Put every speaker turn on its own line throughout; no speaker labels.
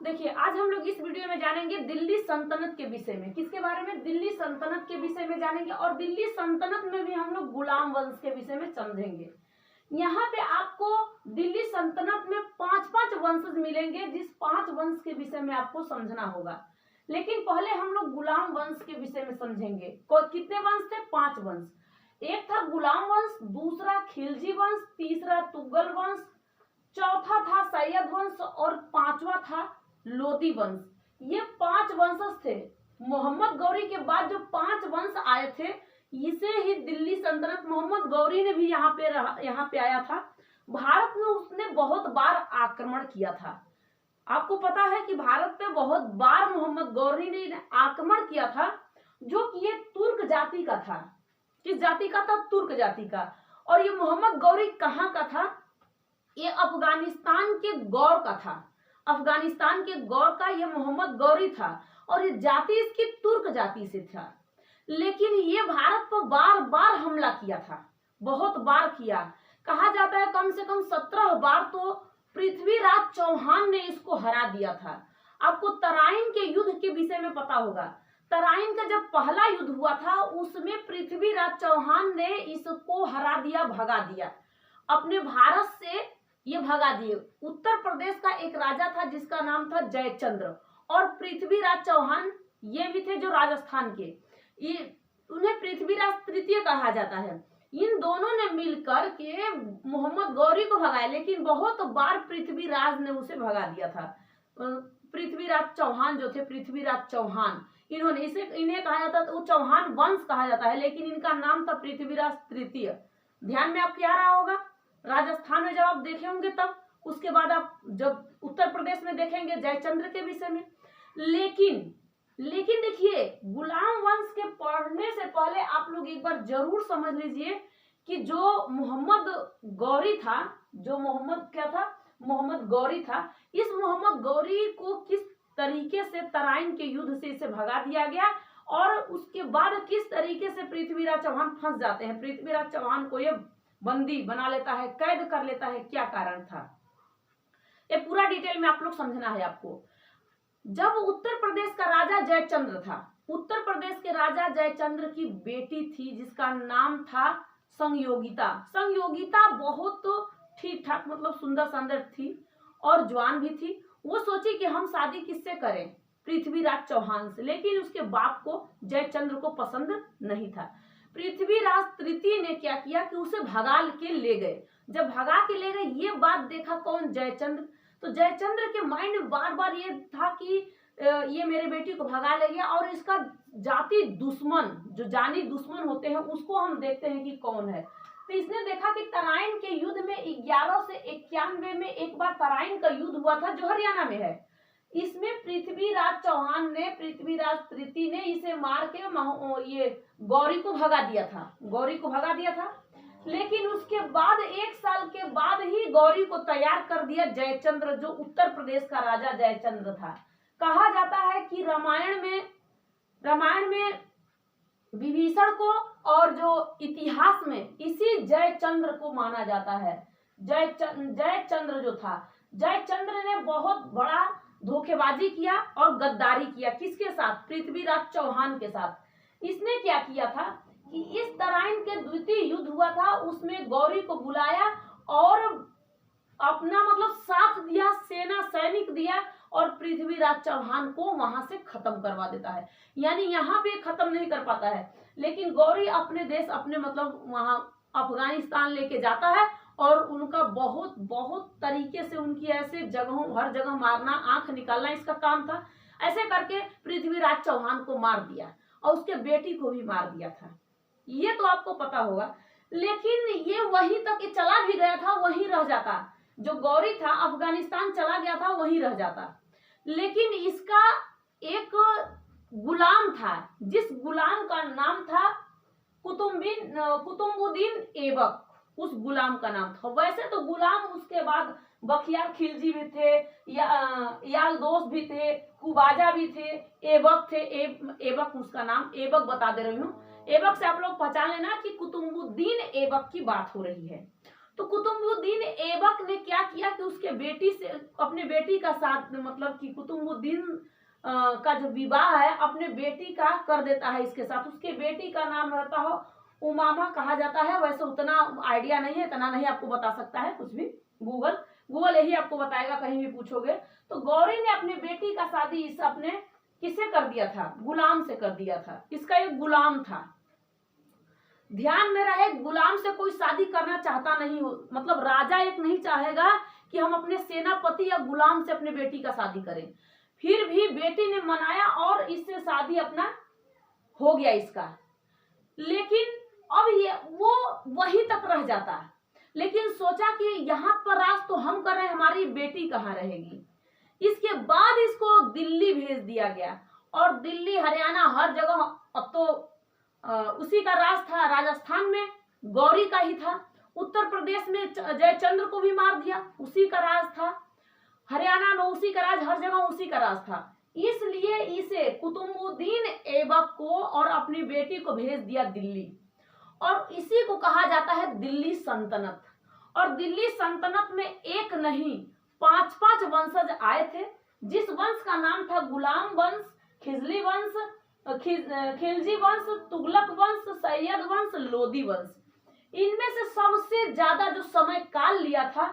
देखिए, आज हम लोग इस वीडियो में जानेंगे दिल्ली सल्तनत के विषय में। किसके बारे में? दिल्ली सल्तनत के विषय में जानेंगे और दिल्ली सल्तनत में भी हम लोग गुलाम वंश के विषय में समझेंगे। यहाँ पे आपको दिल्ली सल्तनत में पांच वंशज मिलेंगे, जिस 5 वंश के विषय में आपको समझना होगा। लेकिन पहले हम लोग गुलाम वंश के विषय में समझेंगे। कितने वंश थे? 5 वंश। एक था गुलाम वंश, दूसरा खिलजी वंश, तीसरा तुगल वंश, चौथा था सैयद वंश और 5वां था लोदी वंश। ये 5 वंशज थे। मोहम्मद गौरी के बाद जो 5 वंश आए थे, इसे ही दिल्ली सल्तनत, मोहम्मद गौरी ने भी यहाँ पे आया था। भारत में उसने बहुत बार आक्रमण किया था। आपको पता है कि भारत पे बहुत बार मोहम्मद गौरी ने आक्रमण किया था, जो कि ये तुर्क जाति का था। किस जाति का था? तुर्क जाति का। और ये मोहम्मद गौरी कहाँ का था? ये अफगानिस्तान के गौर का था। अफगानिस्तान के गौर का ये मोहम्मद गौरी था और ये जाति इसकी तुर्क जाति से था। लेकिन ये भारत पर बार बार हमला किया था, बहुत बार किया। कहा जाता है कम से कम 17 बार तो पृथ्वीराज चौहान ने इसको हरा दिया था। आपको तराइन के युद्ध के विषय में पता होगा। तराइन का जब पहला युद्ध हुआ था, उसमें पृथ्वीराज चौहान ने इसको हरा दिया, भगा दिया, अपने भारत से ये भगा दिए। उत्तर प्रदेश का एक राजा था जिसका नाम था जयचंद्र, और पृथ्वीराज चौहान ये भी थे जो राजस्थान के। ये उन्हें पृथ्वीराज तृतीय कहा जाता है। इन दोनों ने मिलकर के मोहम्मद गौरी को भगाया, लेकिन बहुत बार पृथ्वीराज ने उसे भगा दिया था। पृथ्वीराज चौहान जो थे, पृथ्वीराज चौहान, इन्हें कहा जाता था, वो चौहान वंश कहा जाता है, लेकिन इनका नाम था पृथ्वीराज तृतीय। ध्यान में आपके आ रहा होगा। राजस्थान में जब आप देखे होंगे तब, उसके बाद आप जब उत्तर प्रदेश में देखेंगे जयचंद्र के विषय में। लेकिन देखिए, गुलाम वंश के पढ़ने से पहले आप लोग एक बार जरूर समझ लीजिए कि जो मोहम्मद गौरी था, जो मोहम्मद गौरी था, इस मोहम्मद गौरी को किस तरीके से तराइन के युद्ध से इसे भगा दिया गया और उसके बाद किस तरीके से पृथ्वीराज चौहान फंस जाते हैं, पृथ्वीराज चौहान को ये बंदी बना लेता है, कैद कर लेता है, क्या कारण था, ये पूरा डिटेल में आप लोग समझना है आपको। जब उत्तर प्रदेश का राजा जयचंद्र था, उत्तर प्रदेश के राजा जयचंद्र की बेटी थी जिसका नाम था संयोगिता। संयोगिता बहुत ठीक ठाक, मतलब सुंदर सुंदर थी और जवान भी थी। वो सोची कि हम शादी किससे करें? पृथ्वीराज चौहान से। लेकिन उसके बाप को, जयचंद्र को पसंद नहीं था। पृथ्वीराज तृतीय ने क्या किया कि उसे भगा के ले गए। जब भगा के ले गए, ये बात देखा कौन? जयचंद्र। तो जयचंद्र के माइंड में बार बार ये था कि ये मेरे बेटी को भगा ले गया और इसका जाति दुश्मन, जो जानी दुश्मन होते हैं, उसको हम देखते हैं कि कौन है। तो इसने देखा कि तराइन के युद्ध में 11 से 91 में एक बार तराइन का युद्ध हुआ था, जो हरियाणा में है। इसमें पृथ्वीराज चौहान ने, पृथ्वीराज तृतीय ने इसे मार के ये गौरी को भगा दिया था। लेकिन उसके बाद 1 साल के बाद ही गौरी को तैयार कर दिया जयचंद्र, जो उत्तर प्रदेश का राजा जयचंद्र था। कहा जाता है कि रामायण में विभीषण को और जो इतिहास में इसी जयचंद्र को माना जाता है। जयचंद्र जो था, जयचंद्र ने बहुत बड़ा धोखेबाजी किया और गद्दारी किया। किसके साथ? पृथ्वीराज चौहान के साथ। इसने क्या किया था कि इस तराइन के द्वितीय युद्ध हुआ था, उसमें गौरी को बुलाया और अपना मतलब साथ दिया, सेना सैनिक दिया और पृथ्वीराज चौहान को वहां से खत्म करवा देता है। यानी यहाँ पे खत्म नहीं कर पाता है, लेकिन गौरी अपने देश, अपने मतलब वहां अफगानिस्तान लेके जाता है और उनका बहुत तरीके से उनकी ऐसे जगहों, हर जगह मारना, आंख निकालना इसका काम था। ऐसे करके पृथ्वीराज चौहान को मार दिया और उसके बेटी को भी मार दिया था। ये तो आपको पता होगा। लेकिन ये वहीं तक चला भी गया था, वहीं रह जाता। जो गौरी था अफगानिस्तान चला गया था, वहीं रह जाता। लेकिन इसका एक गुलाम था, जिस गुलाम का नाम था कुतुबुद्दीन ऐबक, उस गुलाम का नाम था। वैसे तो गुलाम उसके बाद बख्तियार खिलजी भी थे, यालदोस भी थे, कुबाजा भी थे, ऐबक थे। ऐबक उसका नाम, ऐबक बता दे रही हूँ। ऐबक से आप लोग पहचान लेना कि कुतुबुद्दीन ऐबक की बात हो रही है। तो कुतुबुद्दीन ऐबक ने क्या किया कि उसके बेटी से, अपने बेटी का साथ, मतलब कि कुतुबुद्दीन का जो विवाह है अपने बेटी का कर देता है इसके साथ। उसके बेटी का नाम रहता है उमामा कहा जाता है। वैसे उतना आइडिया नहीं है, इतना नहीं आपको बता सकता है कुछ भी, गूगल यही आपको बताएगा, कहीं भी पूछोगे। तो गौरी ने अपनी बेटी का शादी इस अपने किससे कर दिया था, गुलाम से कर दिया था। इसका एक गुलाम था, ध्यान में रहे, गुलाम से कोई शादी करना चाहता नहीं हो, मतलब राजा एक नहीं चाहेगा कि हम अपने सेनापति या गुलाम से अपने बेटी का शादी करें। फिर भी बेटी ने मनाया और इससे शादी अपना हो गया इसका। लेकिन अब ये वो वही तक रह जाता, लेकिन सोचा कि यहाँ पर राज तो हम कर रहे हैं, हमारी बेटी कहाँ रहेगी। इसके बाद इसको दिल्ली भेज दिया गया, और दिल्ली, हरियाणा, हर जगह अब तो उसी का राज था। राजस्थान में गौरी का ही था, उत्तर प्रदेश में जयचंद्र को भी मार दिया, उसी का राज था, हरियाणा में उसी का राज, हर जगह उसी का राज था। इसलिए इसे कुतुबुद्दीन ऐबक को और अपनी बेटी को भेज दिया दिल्ली, और इसी को कहा जाता है दिल्ली सल्तनत। और दिल्ली सल्तनत में एक नहीं 5-5 वंशज आए थे, जिस वंश का नाम था गुलाम वंश, खिजली वंश, खिलजी वंश, तुगलक वंश, सैयद वंश, लोदी वंश। इनमें से सबसे ज्यादा जो समय काल लिया था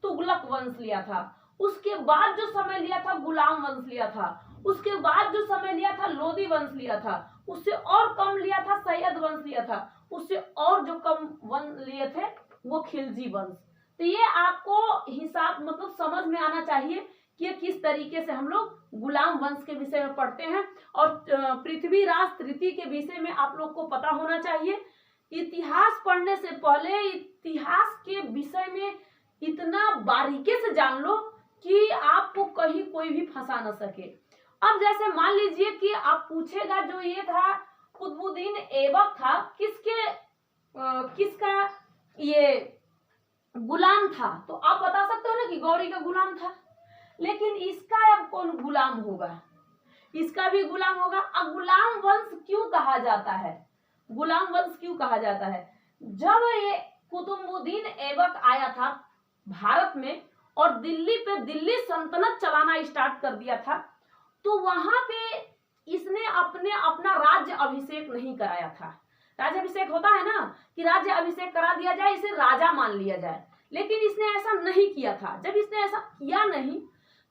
तुगलक वंश लिया था, उसके बाद जो समय लिया था गुलाम वंश लिया था, उसके बाद जो समय लिया था लोदी वंश लिया था, उससे और कम लिया था सैयद वंश लिया था, उससे और जो कम वंश लिए थे वो खिलजी वंश। तो ये आपको हिसाब मतलब समझ में आना चाहिए कि किस तरीके से हम लोग गुलाम वंश के विषय में पढ़ते हैं। और पृथ्वीराज तृतीय के विषय में आप लोग को पता होना चाहिए। इतिहास पढ़ने से पहले इतिहास के विषय में इतना बारीकी से जान लो कि आपको कहीं कोई भी फंसा न सके। अब जैसे मान लीजिए कि आप पूछेगा जो ये था कुतुबुद्दीन ऐबक था, किसका ये गुलाम था, तो आप बता सकते हो ना कि गौरी का गुलाम था। लेकिन इसका अब कौन गुलाम होगा, इसका भी गुलाम होगा। अब गुलाम वंश क्यों कहा जाता है, गुलाम वंश क्यों कहा जाता है? जब ये कुतुबुद्दीन ऐबक आया था भारत में और दिल्ली पे दिल्ली सल्तनत चलाना स्टार्ट कर दिया था, तो वहां पे इसने अपना राज्य अभिषेक नहीं कराया था। राज्य अभिषेक होता है ना कि राज्य अभिषेक करा दिया जाए, इसे राजा मान लिया जाए, लेकिन इसने ऐसा नहीं किया था। जब इसने ऐसा किया नहीं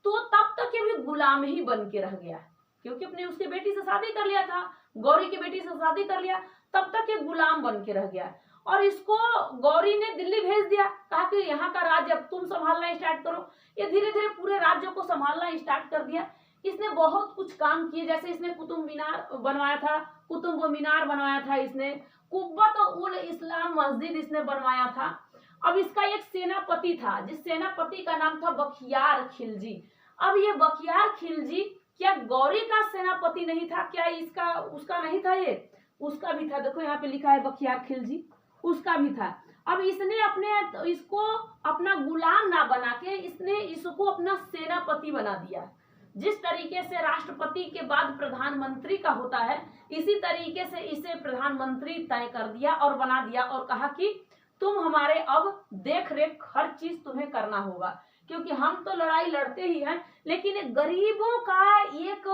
तो तब तक ये भी गुलाम ही बन के रह गया, क्योंकि अपने उसके बेटी से शादी कर लिया था, गौरी की बेटी से शादी कर लिया, तब तक ये गुलाम बन के रह गया। और इसको गौरी ने दिल्ली भेज दिया, कहा कि यहाँ का राज्य अब तुम संभालना स्टार्ट करो। ये धीरे धीरे पूरे राज्य को संभालना स्टार्ट कर दिया। इसने बहुत कुछ काम किए, जैसे इसने कुतुब मीनार बनवाया था, इसने कुब्बत उल इस्लाम मस्जिद इसने बनवाया था। अब इसका एक सेनापति था, जिस सेनापति का नाम था बख्तियार खिलजी। अब ये बख्तियार खिलजी क्या गौरी का सेनापति नहीं था, क्या इसका उसका नहीं था? ये उसका भी था, देखो यहाँ पे लिखा है बख्तियार खिलजी, उसका भी था। अब इसने इसको अपना गुलाम ना बना के इसने इसको अपना सेनापति बना दिया। जिस तरीके से राष्ट्रपति के बाद प्रधानमंत्री का होता है, इसी तरीके से इसे प्रधानमंत्री तय कर दिया और बना दिया, और कहा कि तुम हमारे अब देख रेख हर चीज तुम्हें करना होगा, क्योंकि हम तो लड़ाई लड़ते ही हैं, लेकिन गरीबों का एक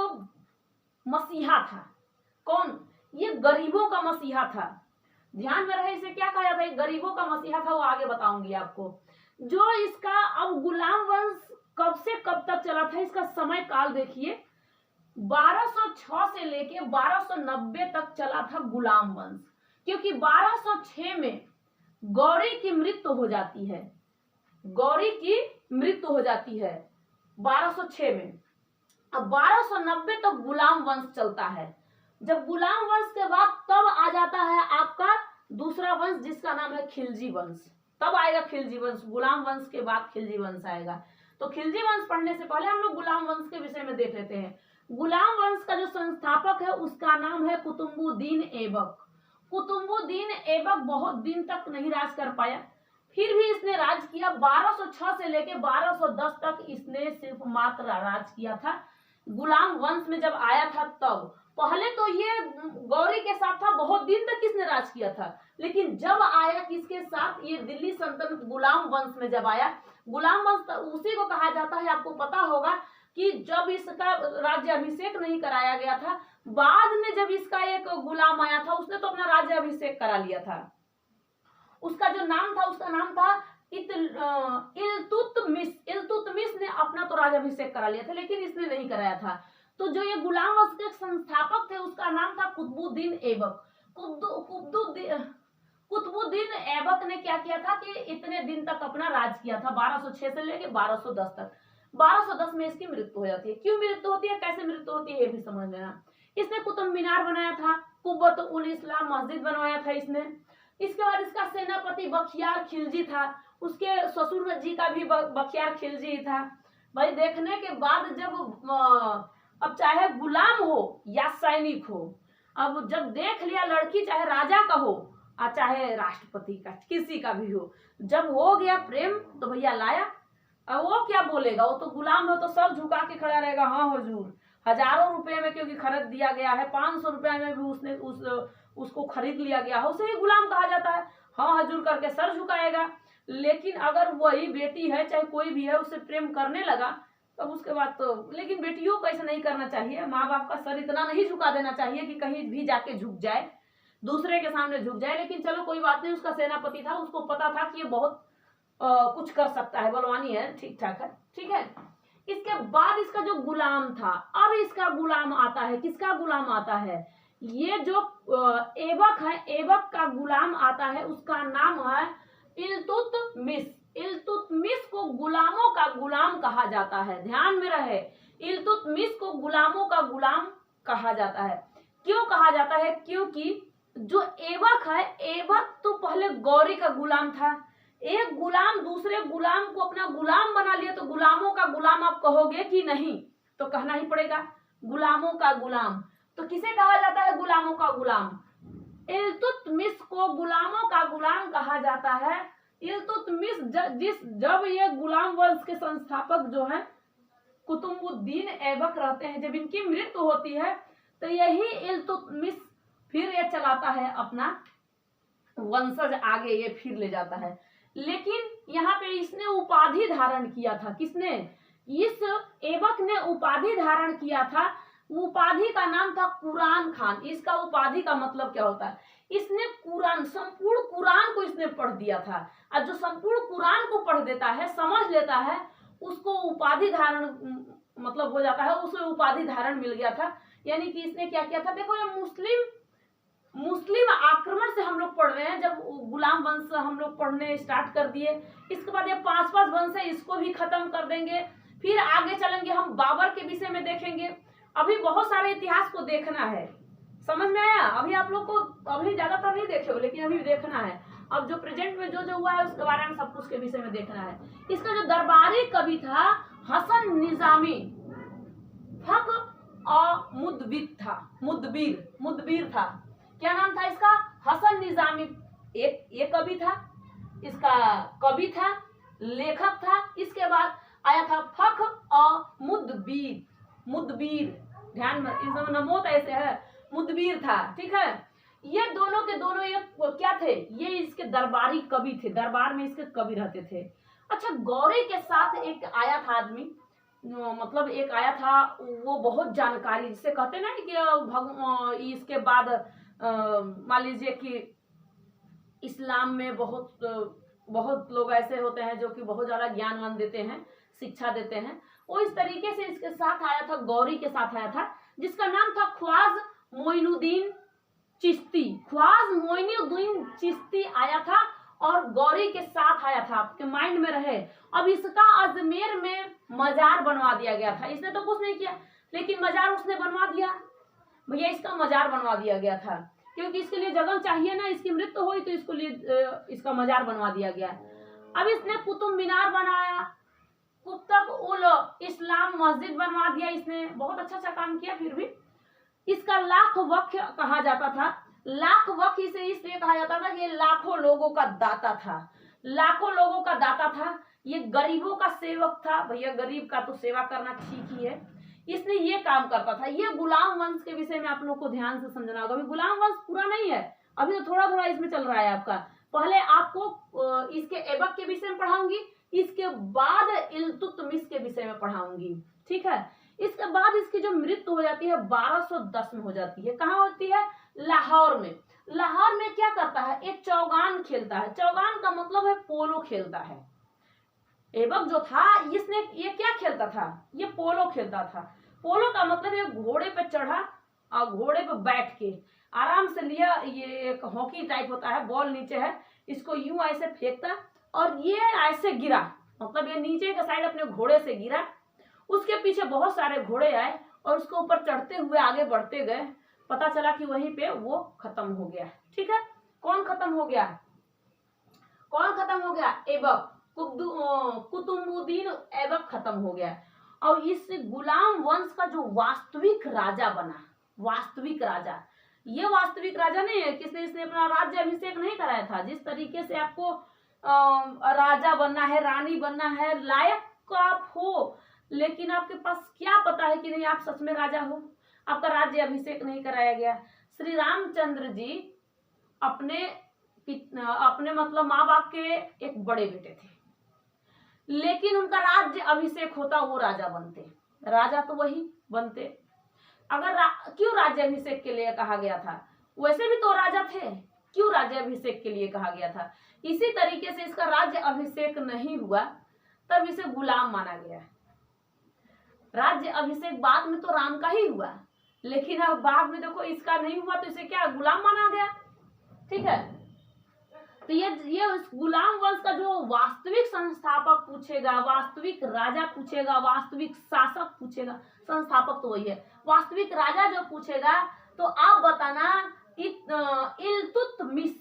मसीहा था। कौन? ये गरीबों का मसीहा था। ध्यान में रहे, इसे क्या कहा जाता है? गरीबों का मसीहा था, वो आगे बताऊंगी आपको। जो इसका अब गुलाम वंश कब से कब तक चला था, इसका समय काल देखिए, 1206 से लेके 1290 तक चला था गुलाम वंश। क्योंकि 1206 में गौरी की मृत्यु हो जाती है, गौरी की मृत्यु हो जाती है 1206 में। अब 1290 तक गुलाम वंश चलता है। जब गुलाम वंश के बाद तब आ जाता है आपका दूसरा वंश, जिसका नाम है खिलजी वंश। तब आएगा खिलजी वंश, गुलाम वंश के बाद खिलजी वंश आएगा। तो खिलजी वंश पढ़ने से पहले हम लोग गुलाम वंश के विषय में देख लेते हैं। गुलाम वंश का जो संस्थापक है उसका नाम है कुतुबुद्दीन ऐबक। कुतुबुद्दीन ऐबक बहुत दिन तक नहीं राज कर पाया, फिर भी इसने राज किया। 1206 से लेके 1210 तक इसने सिर्फ मात्र राज किया था। गुलाम वंश में जब आया था तब। पहले तो ये गौरी के साथ था, बहुत दिन तक किसने राज किया था, लेकिन जब आया किसके साथ, ये दिल्ली सल्तनत गुलाम वंश में जब आया, गुलाम वंश उसी को कहा जाता है, आपको पता होगा कि जब इसका राज्य अभिषेक नहीं कराया गया था, बाद में जब इसका एक गुलाम आया था उसने तो अपना राज्य अभिषेक करा लिया था। उसका जो नाम था, उसका नाम था इल्तुतमिश। इल्तुतमिश ने अपना तो राज्याभिषेक करा लिया था, लेकिन इसने नहीं कराया था। तो जो ये गुलाम वंश के संस्थापक थे उसका नाम था कुतुबुद्दीन ऐबक। कुतुबुद्दीन ऐबक ने क्या किया था कि इतने दिन तक अपना राज किया था, 1206 से लेके 1210 तक। 1210 में इसकी मृत्यु हो जाती है। क्यों मृत्यु होती है, कैसे मृत्यु होती है, ये भी समझ लेना। इसने कुतुब मीनार बनाया था, कुब्बत उल इस्लाम मस्जिद बनवाया था इसने। इसके बाद इसका सेनापति बख्तियार खिलजी था, उसके ससुर जी का भी बख्तियार खिलजी था। भाई देखने के बाद जब अब चाहे गुलाम हो या सैनिक हो, अब जब देख लिया लड़की, चाहे राजा का हो और चाहे राष्ट्रपति का, किसी का भी हो, जब हो गया प्रेम तो भैया लाया। अब वो क्या बोलेगा, वो तो गुलाम हो तो सर झुका के खड़ा रहेगा, हाँ हुजूर, हजारों रुपए में क्योंकि खरीद दिया गया है, 500 रुपए में भी उसने उसको खरीद लिया गया है, उसे ही गुलाम कहा जाता है, हाँ हजूर करके सर झुकाएगा। लेकिन अगर वही बेटी है, चाहे कोई भी है, उससे प्रेम करने लगा तब उसके बाद तो, लेकिन बेटियों को ऐसा नहीं करना चाहिए, माँ बाप का सर इतना नहीं झुका देना चाहिए कि कहीं भी जाके झुक जाए, दूसरे के सामने झुक जाए। लेकिन चलो कोई बात नहीं, उसका सेनापति था, उसको पता था कि ये बहुत कुछ कर सकता है, बलवानी है, ठीक ठाक है, ठीक है। इसके बाद इसका जो गुलाम था, अब इसका गुलाम आता है, किसका गुलाम आता है, ये जो ऐबक है, ऐबक का गुलाम आता है, उसका नाम है इल्तुतमिश। इल्तुतमिश को गुलामों का गुलाम कहा जाता है, ध्यान में रहे, इल्तुतमिश को गुलामों का गुलाम कहा जाता है। क्यों कहा जाता है, क्योंकि जो ऐबक है, ऐबक तो पहले गौरी का गुलाम था, एक गुलाम दूसरे गुलाम को अपना गुलाम बना लिया, तो गुलामों का गुलाम आप कहोगे कि नहीं, तो कहना ही पड़ेगा गुलामों का गुलाम। तो किसे कहा जाता है गुलामों का गुलाम, इल्तुतमिश को गुलामों का गुलाम कहा जाता है। इल्तुतमिश जब ये गुलाम वंश के संस्थापक जो है कुतुबुद्दीन ऐबक रहते हैं, जब इनकी मृत्यु होती है तो यही इल्तुतमिश फिर ये चलाता है अपना वंशज आगे, ये फिर ले जाता है। लेकिन यहाँ पे इसने उपाधि धारण किया था, किसने, इस ऐबक ने उपाधि धारण किया था, उपाधि का नाम था कुरान खान। इसका उपाधि का मतलब क्या होता है, इसने कुरान, संपूर्ण कुरान को इसने पढ़ दिया था, और जो संपूर्ण कुरान को पढ़ देता है, समझ लेता है, उसको उपाधि धारण मतलब हो जाता है, उसे उपाधि धारण मिल गया था। यानी कि इसने क्या किया था, देखो ये मुस्लिम आक्रमण से हम लोग पढ़ रहे हैं, जब गुलाम वंश हम लोग पढ़ने स्टार्ट कर दिए, इसके बाद ये 5 वंश है, इसको भी खत्म कर देंगे, फिर आगे चलेंगे हम बाबर के विषय में देखेंगे। अभी बहुत सारे इतिहास को देखना है, समझ में आया, अभी आप लोग को अभी ज्यादातर नहीं देखे हो, लेकिन अभी देखना है, अब जो प्रेजेंट में जो हुआ है उसके बारे में सब कुछ के विषय में देखना है। इसका जो दरबारी कवि था हसन निजामी फक और मुदबिर था, क्या नाम था इसका, हसन निजामी, एक कवि था, इसका कवि था, लेखक था। इसके बाद आया था फख और मुदबिर, ध्यान में, इस नमोत ऐसे है, मुदबिर था, ठीक है। ये दोनों के दोनों ये क्या थे, ये इसके दरबारी कवि थे, दरबार में इसके कवि रहते थे। अच्छा, गौरी के साथ एक आया था आदमी, मतलब एक आया था, वो बहुत जानकारी, जिसे कहते ना कि इसके बाद मान लीजिए कि इस्लाम में बहुत लोग ऐसे होते हैं जो कि बहुत ज्यादा ज्ञानवान देते हैं, शिक्षा देते हैं, वो इस तरीके से इसके साथ आया था, गौरी के साथ आया था, जिसका नाम था ख्वाजा मोइनुद्दीन चिश्ती। ख्वाजा मोइनुद्दीन चिश्ती आया था और गौरी के साथ आया था, आपके माइंड में रहे। अब इसका अजमेर में मजार बनवा दिया गया था, इसने तो कुछ नहीं किया, लेकिन मजार उसने बनवा दिया, भैया इसका मजार बनवा दिया गया था, क्योंकि इसके लिए जगह चाहिए ना, इसकी मृत्यु हुई तो इसके लिए इसका मजार बनवा दिया गया। अब इसने कुतुब मीनार बनाया, कुतुब उल इस्लाम मस्जिद बनवा दिया, इसने बहुत अच्छा काम किया। फिर भी इसका लाख वक्फ कहा जाता था, लाख वक्फ इसे इसलिए कहा जाता था कि ये लाखों लोगों का दाता था, लाखों लोगों का दाता था, ये गरीबों का सेवक था। भैया गरीब का तो सेवा करना ठीक ही है, इसने ये काम करता था। ये गुलाम वंश के विषय में आप लोग को ध्यान से समझना होगा। अभी गुलाम वंश पूरा नहीं है, अभी तो थोड़ा थोड़ा इसमें चल रहा है आपका। पहले आपको इसके ऐबक के विषय में पढ़ाऊंगी, इसके बाद इल्तुतमिश के विषय में पढ़ाऊंगी, ठीक है। इसके बाद इसकी जो मृत्यु हो जाती है 1210 में हो जाती है। कहाँ होती है? लाहौर में। लाहौर में क्या करता है? एक चौगान खेलता है। चौगान का मतलब है पोलो खेलता है। ऐबक जो था ये क्या खेलता था? ये पोलो खेलता था। पोलो का मतलब ये घोड़े पे चढ़ा और घोड़े पे बैठ के आराम से लिया, ये एक हॉकी टाइप होता है, बॉल नीचे है, इसको यूं ऐसे फेंकता और ये ऐसे गिरा, मतलब ये नीचे के साइड अपने घोड़े से गिरा, उसके पीछे बहुत सारे घोड़े आए और उसके ऊपर चढ़ते हुए आगे बढ़ते गए। पता चला कि वहीं पे वो खत्म हो गया, ठीक है। कौन खत्म हो गया? कौन खत्म हो गया? ऐबक, कुतुबुद्दीन ऐबक खत्म हो गया। और इस गुलाम वंश का जो वास्तविक राजा बना, वास्तविक राजा, ये वास्तविक राजा नहीं है किसने, इसने अपना राज्य अभिषेक नहीं कराया था। जिस तरीके से आपको राजा बनना है, रानी बनना है, लायक तो आप हो, लेकिन आपके पास क्या पता है कि नहीं आप सच में राजा हो, आपका राज्य अभिषेक नहीं कराया गया। श्री रामचंद्र जी अपने मतलब माँ बाप के एक बड़े बेटे थे, लेकिन उनका राज्य अभिषेक होता वो राजा बनते, राजा तो वही बनते। अगर क्यों राज्य अभिषेक के लिए कहा गया था? वैसे भी तो राजा थे, क्यों राज्य अभिषेक के लिए कहा गया था? इसी तरीके से इसका राज्य अभिषेक नहीं हुआ तब इसे गुलाम माना गया। राज्य अभिषेक बाद में तो राम का ही हुआ, लेकिन अब बाद में देखो इसका नहीं हुआ तो इसे क्या गुलाम माना गया, ठीक है। तो ये इस गुलाम वंश का जो वास्तविक संस्थापक पूछेगा, वास्तविक राजा पूछेगा, वास्तविक शासक पूछेगा, संस्थापक तो वही है, वास्तविक राजा जो पूछेगा तो आप बताना इल्तुतमिश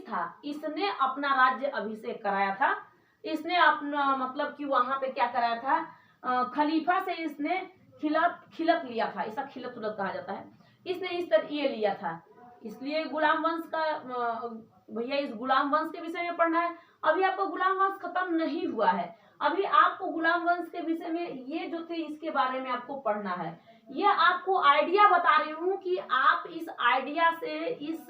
था। इसने अपना राज्य अभिषेक कराया था, इसने अपना मतलब कि वहां पे क्या कराया था, खलीफा से इसने खिलत लिया था, ऐसा खिलत उलत कहा जाता है, इसने इस तरह ये लिया था। इसलिए गुलाम वंश का भैया इस गुलाम वंश के विषय में पढ़ना है। अभी आपको गुलाम वंश खत्म नहीं हुआ है, अभी आपको गुलाम वंश के विषय में ये जो थे इसके बारे में आपको पढ़ना है। ये आपको आइडिया बता रही हूँ कि आप इस आइडिया से इस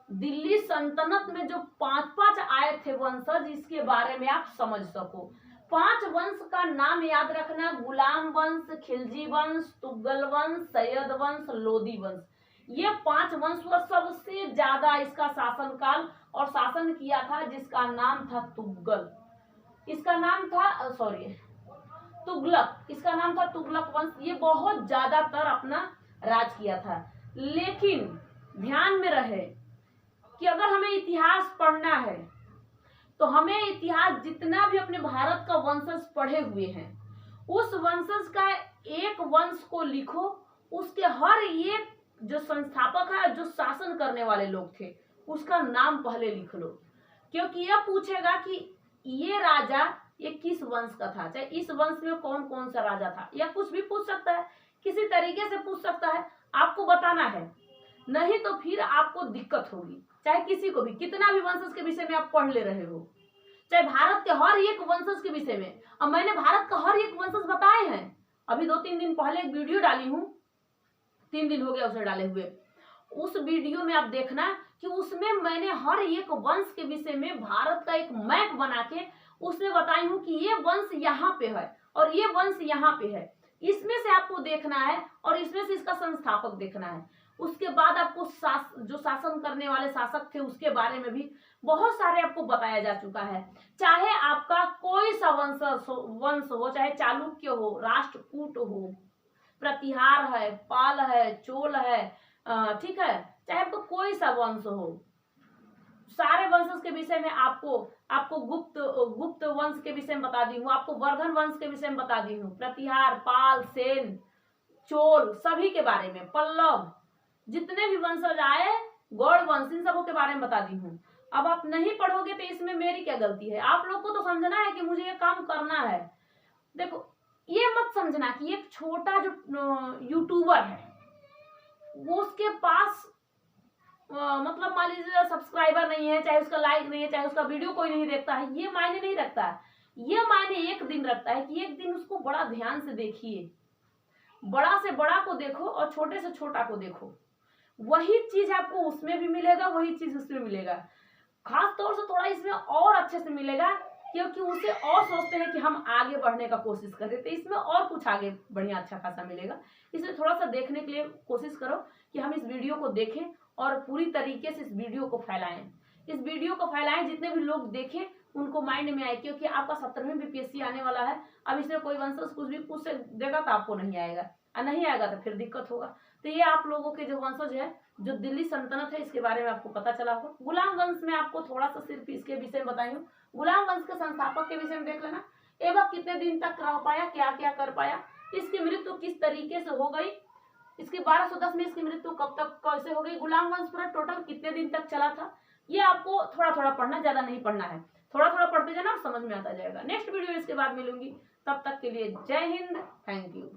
दिल्ली सल्तनत में जो 5 आए थे वंशज, इसके बारे में आप समझ सको। 5 वंश का नाम याद रखना, गुलाम वंश, खिलजी वंश, तुगल वंश, सैयद वंश, लोदी वंश। ये 5 वंश पर सबसे ज्यादा इसका शासनकाल और शासन किया था, जिसका नाम था तुगल, इसका नाम था तुगलक, इसका नाम था तुगलक वंश। ये बहुत ज्यादातर अपना राज किया था। लेकिन ध्यान में रहे कि अगर हमें इतिहास पढ़ना है तो हमें इतिहास जितना भी अपने भारत का वंशज पढ़े हुए हैं, उस वंशज का एक वंश को लिखो, उसके हर एक जो संस्थापक है, जो शासन करने वाले लोग थे, उसका नाम पहले लिख लो। क्योंकि यह पूछेगा कि ये राजा ये किस वंश का था, चाहे इस वंश में कौन कौन सा राजा था, या कुछ भी पूछ सकता है, किसी तरीके से पूछ सकता है, आपको बताना है। नहीं तो फिर आपको दिक्कत होगी, चाहे किसी को भी, कितना भी वंशज के विषय में आप पढ़ ले रहे हो, चाहे भारत के हर एक वंशज के विषय में। अब मैंने भारत का हर एक वंशज बताए हैं, अभी 2-3 दिन पहले एक वीडियो डाली हूँ, 3 दिन हो गया उसे डाले हुए। उस वीडियो में आप देखना कि उसमें मैंने हर एक वंश के विषय में भारत का एक मैप बना के उसमें बताई हूँ कि ये वंश यहाँ पे है और ये वंश यहाँ पे है। इसमें से आपको देखना है और इसमें से इसका संस्थापक देखना है। उसके बाद आपको जो शासन करने वाले शासक थे उसके बारे में भी बहुत सारे आपको बताया जा चुका है। चाहे आपका कोई सा वंश हो, चाहे चालुक्य हो, राष्ट्रकूट हो, प्रतिहार है, पाल है, चोल है, ठीक है, चाहे आपको कोई सा वंश हो, सारे वंशज के विषय में आपको गुप्त वंश के विषय में बता दी हूँ, आपको वर्धन वंश के विषय में बता दी हूँ, प्रतिहार, पाल, सेन, चोल, सभी के बारे में, पल्लव, जितने भी वंशज आए, गौड़ वंश, इन सबों के बारे में बता दी हूँ। अब आप नहीं पढ़ोगे तो इसमें मेरी क्या गलती है? आप लोग को तो समझना है कि मुझे ये काम करना है। देखो, ये मत समझना कि एक छोटा जो यूट्यूबर है वो उसके पास मतलब मान लीजिए सब्सक्राइबर नहीं है, चाहे उसका लाइक नहीं है, चाहे उसका वीडियो कोई नहीं देखता है, ये मायने नहीं रखता है। ये मायने एक दिन रखता है कि एक दिन उसको बड़ा ध्यान से देखिए, बड़ा से बड़ा को देखो और छोटे से छोटा को देखो, वही चीज आपको उसमें भी मिलेगा, वही चीज उसमें मिलेगा। खास तौर से थोड़ा इसमें और अच्छे से मिलेगा, क्योंकि उसे और सोचते हैं कि हम आगे बढ़ने का कोशिश करें, तो इसमें और कुछ आगे बढ़िया अच्छा खासा मिलेगा। इसलिए थोड़ा सा देखने के लिए कोशिश करो कि हम इस वीडियो को देखें और पूरी तरीके से इस वीडियो को फैलाएं। इस वीडियो को फैलाएं, जितने भी लोग देखें उनको माइंड में आए, क्योंकि आपका 17वीं बीपीएससी आने वाला है। अब इसमें कोई वंशज कुछ भी पूछ देगा तो आपको नहीं आएगा, और नहीं आएगा तो फिर दिक्कत होगा। तो ये आप लोगों के जो वंशज है, जो दिल्ली सल्तनत है, इसके बारे में आपको पता चला होगा। गुलाम वंश में आपको थोड़ा सा सिर्फ इसके विषय में बताई हूँ। गुलाम वंश के संस्थापक के विषय में देख लेना, ऐबक कितने दिन तक रह पाया, क्या क्या कर पाया, इसकी मृत्यु किस तरीके से हो गई, इसकी 1210 में इसकी मृत्यु कब तक कैसे हो गई, गुलाम वंश पूरा टोटल कितने दिन तक चला था, ये आपको थोड़ा थोड़ा पढ़ना, ज्यादा नहीं पढ़ना है, थोड़ा थोड़ा पढ़ते जाना और समझ में आता जाएगा। नेक्स्ट वीडियो इसके बाद मिलूंगी, तब तक के लिए जय हिंद, थैंक यू।